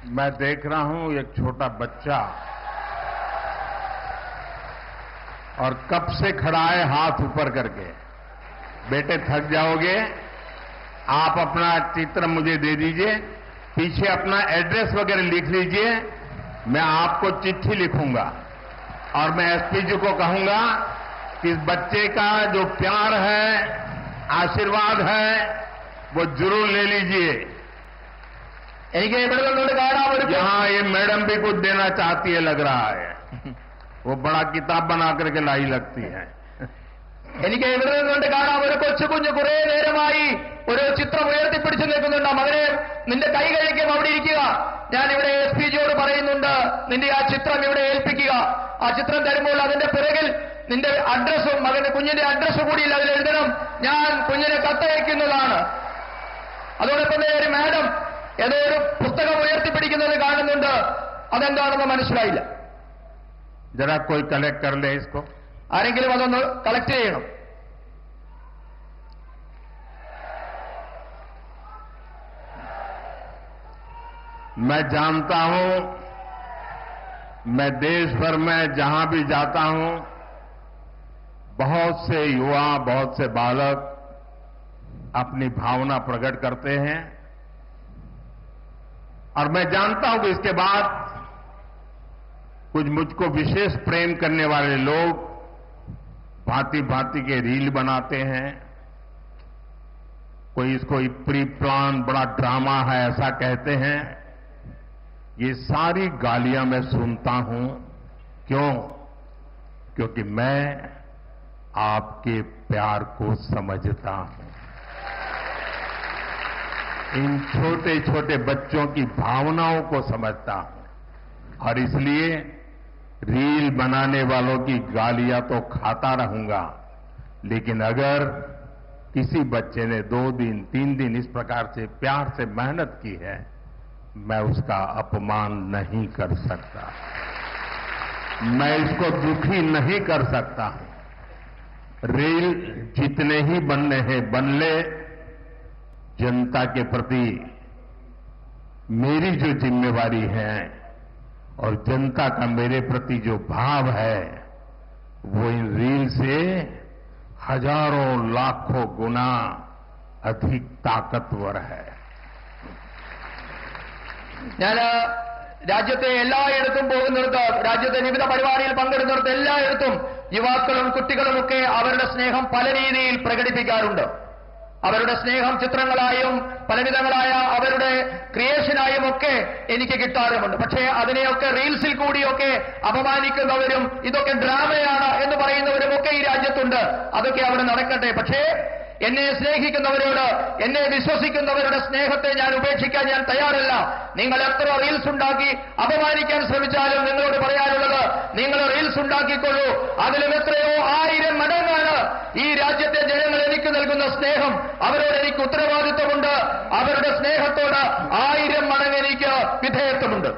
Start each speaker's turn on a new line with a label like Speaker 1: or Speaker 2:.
Speaker 1: मैं देख रहा हूं एक छोटा बच्चा और कब से खड़ा है हाथ ऊपर करके। बेटे थक जाओगे, आप अपना चित्र मुझे दे दीजिए, पीछे अपना एड्रेस वगैरह लिख लीजिए, मैं आपको चिट्ठी लिखूंगा और मैं एसपी जी को कहूंगा कि इस बच्चे का जो प्यार है, आशीर्वाद है, वो जरूर ले लीजिए। यहाँ ये मैडम भी कुछ देना चाहती है लग रहा है, वो बड़ा किताब बना करके लाई लगती है।
Speaker 2: എനിക്ക് ഇവിടെ നിന്നുകൊണ്ട് കാണാം ഒരു കൊച്ചുകുഞ്ഞ് കുറെ നേരമായി ഒരു ചിത്രം ഉയർത്തിപ്പിടിച്ചു നിൽക്കുന്നുണ്ട്. മകനെ, നിന്റെ കൈ കഴിക്കും, അവിടെ ഇരിക്കുക. ഞാൻ ഇവിടെ എസ് പി ജിയോട് പറയുന്നുണ്ട്, നിന്റെ ആ ചിത്രം ഇവിടെ ഏൽപ്പിക്കുക. ആ ചിത്രം തരുമ്പോൾ അതിന്റെ പിറകിൽ നിന്റെ അഡ്രസ്സും മകന്റെ കുഞ്ഞിന്റെ അഡ്രസ്സ് കൂടി അതിൽ എഴുതണം. ഞാൻ കുഞ്ഞിനെ കത്തയക്കുന്നതാണ്. അതോടൊപ്പം തന്നെ ഒരു മാഡം ഏതോ ഒരു പുസ്തകം ഉയർത്തിപ്പിടിക്കുന്നത് കാണുന്നുണ്ട്. അതെന്താണെന്ന് മനസ്സിലായില്ല.
Speaker 1: जरा कोई कलेक्ट कर ले इसको।
Speaker 2: ആരെങ്കിലും അതൊന്ന് കളക്ട് ചെയ്യണം.
Speaker 1: मैं जानता हूं, मैं देश भर में जहां भी जाता हूं, बहुत से युवा, बहुत से बालक अपनी भावना प्रकट करते हैं और मैं जानता हूं कि इसके बाद कुछ मुझको विशेष प्रेम करने वाले लोग भांति भांति के रील बनाते हैं। कोई इसको प्री प्लान बड़ा ड्रामा है ऐसा कहते हैं। ये सारी गालियां मैं सुनता हूं। क्यों? क्योंकि मैं आपके प्यार को समझता हूं। इन छोटे छोटे बच्चों की भावनाओं को समझता हूं और इसलिए रील बनाने वालों की गालियां तो खाता रहूंगा, लेकिन अगर किसी बच्चे ने 2 दिन 3 दिन इस प्रकार से प्यार से मेहनत की है, मैं उसका अपमान नहीं कर सकता, मैं इसको दुखी नहीं कर सकता। रील जितने ही बनने हैं बन ले, जनता के प्रति मेरी जो जिम्मेवारी है और जनता का मेरे प्रति जो भाव है, वो इन रील से हजारों लाखों गुना अधिक ताकतवर है।
Speaker 2: ഞാൻ രാജ്യത്തെ എല്ലായിടത്തും പോകുന്നിടത്ത്, രാജ്യത്തെ വിവിധ പരിപാടിയിൽ പങ്കെടുക്കുന്നിടത്ത് എല്ലായിടത്തും യുവാക്കളും കുട്ടികളുമൊക്കെ അവരുടെ സ്നേഹം പല രീതിയിൽ പ്രകടിപ്പിക്കാറുണ്ട്. അവരുടെ സ്നേഹം ചിത്രങ്ങളായും പലവിധങ്ങളായ അവരുടെ ക്രിയേഷനായും ഒക്കെ എനിക്ക് കിട്ടാറുമുണ്ട്. പക്ഷേ അതിനെയൊക്കെ റീൽസിൽ കൂടിയൊക്കെ അപമാനിക്കുന്നവരും ഇതൊക്കെ ഡ്രാമയാണ് എന്ന് പറയുന്നവരുമൊക്കെ ഈ രാജ്യത്തുണ്ട്. അതൊക്കെ അവിടെ നടക്കട്ടെ. പക്ഷേ എന്നെ സ്നേഹിക്കുന്നവരോട്, എന്നെ വിശ്വസിക്കുന്നവരുടെ സ്നേഹത്തെ ഞാൻ ഉപേക്ഷിക്കാൻ ഞാൻ തയ്യാറല്ല. നിങ്ങൾ എത്ര റീൽസ് ഉണ്ടാക്കി അപമാനിക്കാൻ ശ്രമിച്ചാലും നിങ്ങളോട് പറയാനുള്ളത്, നിങ്ങൾ റീൽസ് ഉണ്ടാക്കിക്കൊള്ളൂ. അതിലും എത്രയോ 1000 മടങ്ങാണ് ഈ രാജ്യത്തെ ജനങ്ങൾ എനിക്ക് നൽകുന്ന സ്നേഹം. അവരോട് എനിക്ക് ഉത്തരവാദിത്വമുണ്ട്. അവരുടെ സ്നേഹത്തോട് 1000 മടങ്ങ് എനിക്ക് വിധേയത്വമുണ്ട്.